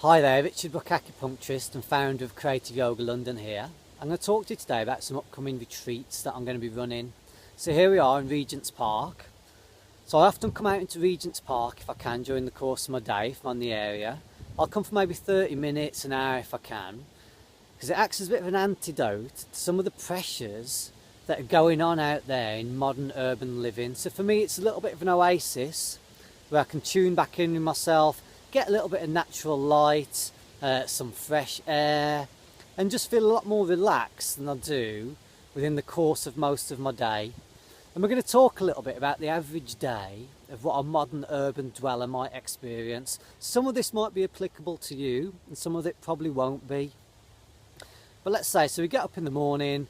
Hi there, Richard Brook, Acupuncturist and founder of Creative Yoga London here. I'm going to talk to you today about some upcoming retreats that I'm going to be running. So here we are in Regent's Park. So I often come out into Regent's Park if I can during the course of my day, if I'm on the area. I'll come for maybe 30 minutes, an hour if I can, because it acts as a bit of an antidote to some of the pressures that are going on out there in modern urban living. So for me it's a little bit of an oasis where I can tune back in with myself, get a little bit of natural light, some fresh air, and just feel a lot more relaxed than I do within the course of most of my day. And we're going to talk a little bit about the average day of what a modern urban dweller might experience. Some of this might be applicable to you and some of it probably won't be. But let's say, so we get up in the morning,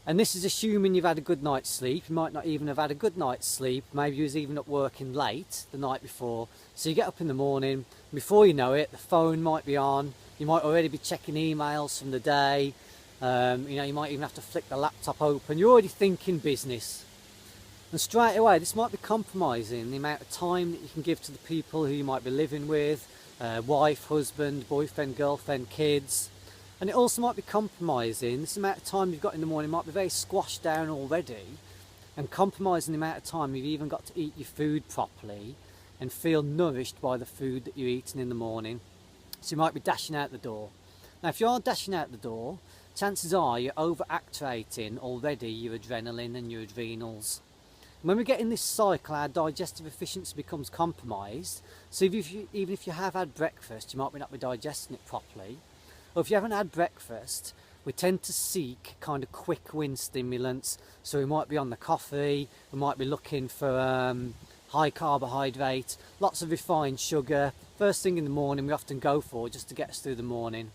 and this is assuming you've had a good night's sleep. You might not even have had a good night's sleep. Maybe you was even up working late the night before. So you get up in the morning, before you know it, the phone might be on. You might already be checking emails from the day. You might even have to flick the laptop open. You're already thinking business. And straight away, this might be compromising the amount of time that you can give to the people who you might be living with, wife, husband, boyfriend, girlfriend, kids. And it also might be compromising, this amount of time you've got in the morning might be very squashed down already, and compromising the amount of time you've even got to eat your food properly and feel nourished by the food that you're eating in the morning. So you might be dashing out the door. Now if you are dashing out the door, chances are you're over-activating already your adrenaline and your adrenals. And when we get in this cycle, our digestive efficiency becomes compromised. So even if you have had breakfast, you might not be digesting it properly. Or if you haven't had breakfast, we tend to seek kind of quick win stimulants. So we might be on the coffee, we might be looking for high carbohydrate, lots of refined sugar. First thing in the morning we often go for just to get us through the morning.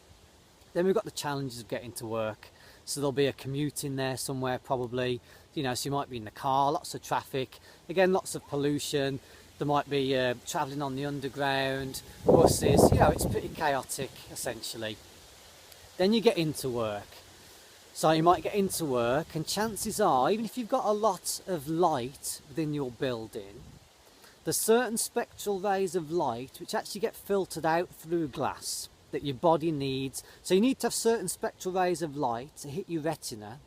Then we've got the challenges of getting to work. So there'll be a commute in there somewhere probably, so you might be in the car, lots of traffic, again lots of pollution. There might be travelling on the underground, buses, it's pretty chaotic essentially. Then you get into work. So you might get into work, and chances are, even if you've got a lot of light within your building, there's certain spectral rays of light which actually get filtered out through glass that your body needs. So you need to have certain spectral rays of light to hit your retina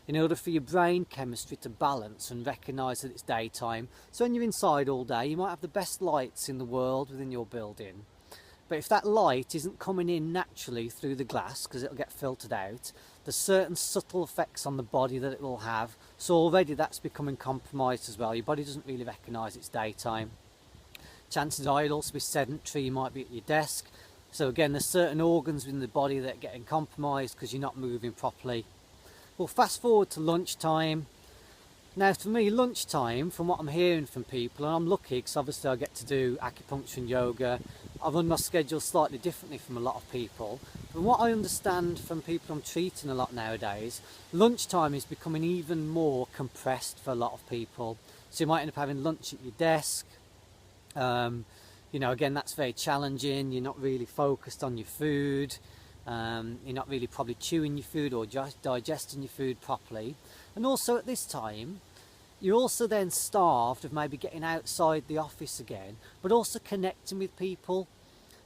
in order for your brain chemistry to balance and recognise that it's daytime. So when you're inside all day, you might have the best lights in the world within your building. But if that light isn't coming in naturally through the glass, because it'll get filtered out, there's certain subtle effects on the body that it will have. So already that's becoming compromised as well. Your body doesn't really recognise it's daytime. Chances are you'll also be sedentary, you might be at your desk. So again, there's certain organs within the body that are getting compromised because you're not moving properly. Well, fast forward to lunchtime. Now for me, lunchtime, from what I'm hearing from people, and I'm lucky because obviously I get to do acupuncture and yoga, I run my schedule slightly differently from a lot of people. From what I understand from people I'm treating a lot nowadays, lunchtime is becoming even more compressed for a lot of people. So you might end up having lunch at your desk. Again, that's very challenging. You're not really focused on your food. You're not really probably chewing your food or just digesting your food properly. And also at this time, you're also then starved of maybe getting outside the office again, but also connecting with people.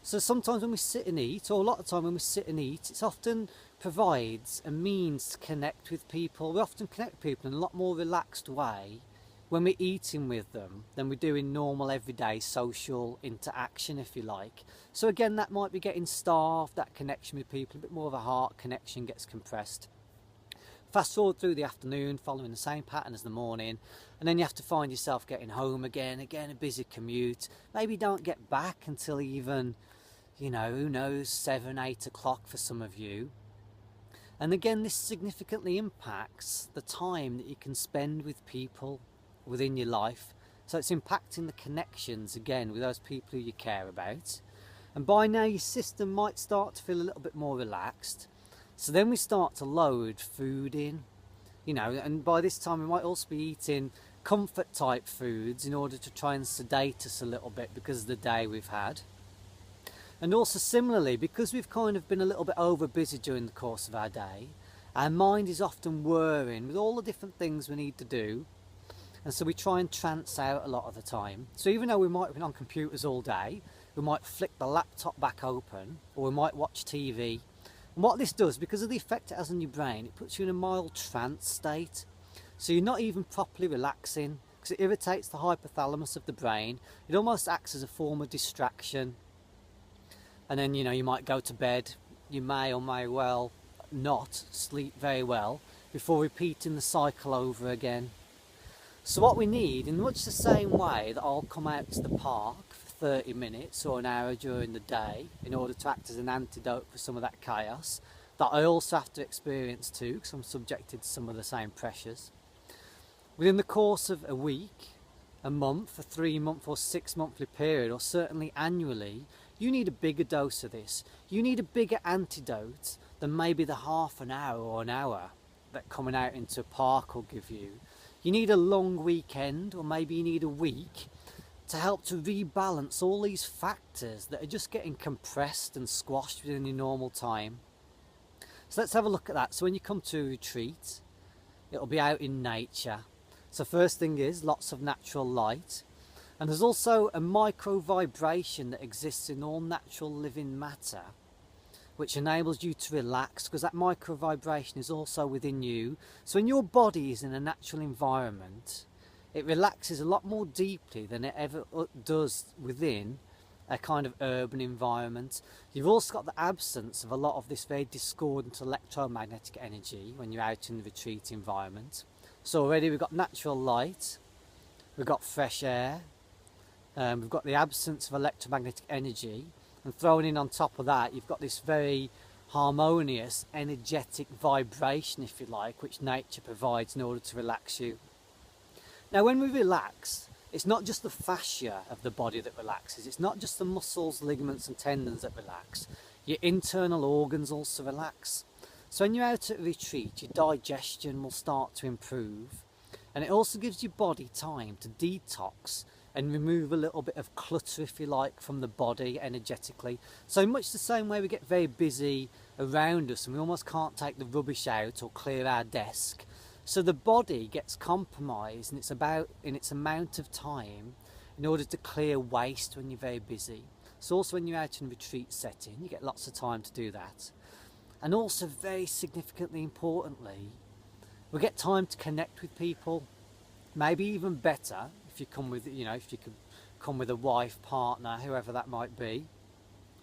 So sometimes when we sit and eat, or a lot of the time when we sit and eat, it often provides a means to connect with people. We often connect with people in a lot more relaxed way when we're eating with them than we do in normal everyday social interaction, if you like. So again, that might be getting starved, that connection with people, a bit more of a heart connection gets compressed. Fast forward through the afternoon, following the same pattern as the morning, and then you have to find yourself getting home again a busy commute. Maybe you don't get back until even, who knows, 7, 8 o'clock for some of you. And again, this significantly impacts the time that you can spend with people within your life. So it's impacting the connections again with those people who you care about. And by now your system might start to feel a little bit more relaxed. So then we start to load food in, and by this time we might also be eating comfort type foods in order to try and sedate us a little bit because of the day we've had. And also similarly, because we've kind of been a little bit over busy during the course of our day, our mind is often whirring with all the different things we need to do. And so we try and trance out a lot of the time. So even though we might have been on computers all day, we might flick the laptop back open, or we might watch TV. And what this does, because of the effect it has on your brain, it puts you in a mild trance state. So you're not even properly relaxing, because it irritates the hypothalamus of the brain. It almost acts as a form of distraction. And then, you might go to bed. You may or may well not sleep very well before repeating the cycle over again. So what we need, in much the same way that I'll come out to the park for 30 minutes or an hour during the day in order to act as an antidote for some of that chaos that I also have to experience too, because I'm subjected to some of the same pressures. Within the course of a week, a month, a 3-month or 6-monthly period, or certainly annually, you need a bigger dose of this. You need a bigger antidote than maybe the half an hour or an hour that coming out into a park will give you. You need a long weekend, or maybe you need a week to help to rebalance all these factors that are just getting compressed and squashed within your normal time. So let's have a look at that. So when you come to a retreat, it'll be out in nature. So first thing is lots of natural light. And there's also a micro vibration that exists in all natural living matter, which enables you to relax, because that micro vibration is also within you. So when your body is in a natural environment, it relaxes a lot more deeply than it ever does within a kind of urban environment. You've also got the absence of a lot of this very discordant electromagnetic energy when you're out in the retreat environment. So already we've got natural light, we've got fresh air, we've got the absence of electromagnetic energy, and thrown in on top of that you've got this very harmonious energetic vibration, if you like, which nature provides in order to relax you. Now when we relax, it's not just the fascia of the body that relaxes, it's not just the muscles, ligaments and tendons that relax, your internal organs also relax. So when you're out at a retreat, your digestion will start to improve, and it also gives your body time to detox and remove a little bit of clutter, if you like, from the body energetically. So much the same way we get very busy around us and we almost can't take the rubbish out or clear our desk. So the body gets compromised in its amount of time in order to clear waste when you're very busy. So also when you're out in a retreat setting, you get lots of time to do that. And also very significantly importantly, we get time to connect with people. Maybe even better if you come with, if you could come with a wife, partner, whoever that might be.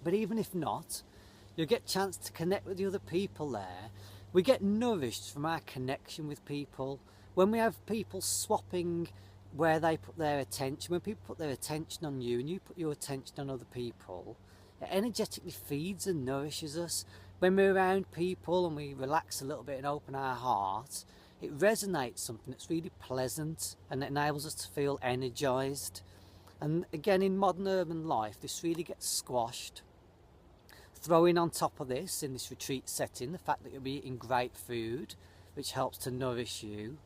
But even if not, you'll get a chance to connect with the other people there. We get nourished from our connection with people. When we have people swapping where they put their attention, when people put their attention on you and you put your attention on other people, it energetically feeds and nourishes us. When we're around people and we relax a little bit and open our heart, it resonates something that's really pleasant and it enables us to feel energised. And again, in modern urban life, this really gets squashed. Throwing on top of this, in this retreat setting, the fact that you'll be eating great food, which helps to nourish you.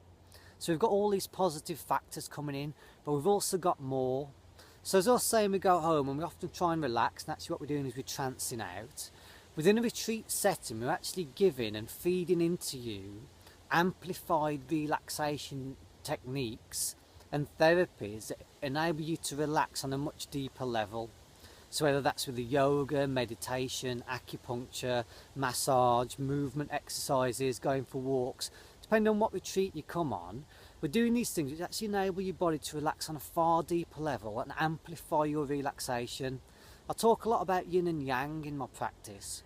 So we've got all these positive factors coming in, but we've also got more. So as I was saying, we go home and we often try and relax, and actually what we're doing is we're trancing out. Within a retreat setting, we're actually giving and feeding into you amplified relaxation techniques and therapies that enable you to relax on a much deeper level. So whether that's with the yoga, meditation, acupuncture, massage, movement exercises, going for walks, depending on what retreat you come on, we're doing these things which actually enable your body to relax on a far deeper level and amplify your relaxation. I talk a lot about yin and yang in my practice.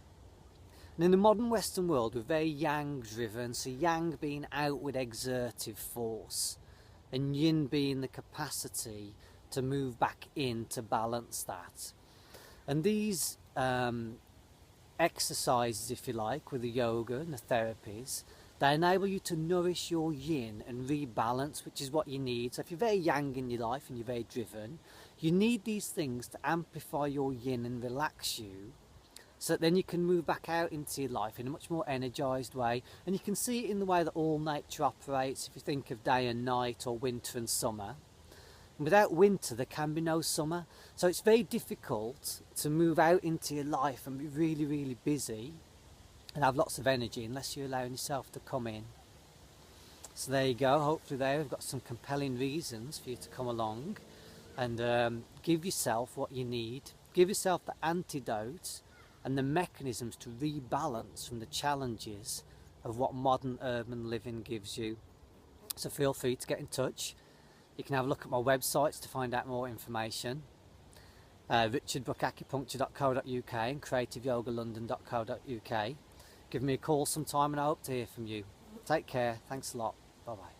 And in the modern Western world, we're very yang driven, so yang being outward exertive force and yin being the capacity to move back in to balance that. And these exercises, if you like, with the yoga and the therapies, they enable you to nourish your yin and rebalance, which is what you need. So if you're very yang in your life and you're very driven, you need these things to amplify your yin and relax you, so that then you can move back out into your life in a much more energised way. And you can see it in the way that all nature operates, if you think of day and night or winter and summer. And without winter there can be no summer, so it's very difficult to move out into your life and be really, really busy and have lots of energy unless you're allowing yourself to come in. So there you go, hopefully there we've got some compelling reasons for you to come along and give yourself what you need. give yourself the antidote and the mechanisms to rebalance from the challenges of what modern urban living gives you. So feel free to get in touch. You can have a look at my websites to find out more information. richardbrookacupuncture.co.uk and creativeyogalondon.co.uk. Give me a call sometime and I hope to hear from you. Take care. Thanks a lot. Bye bye.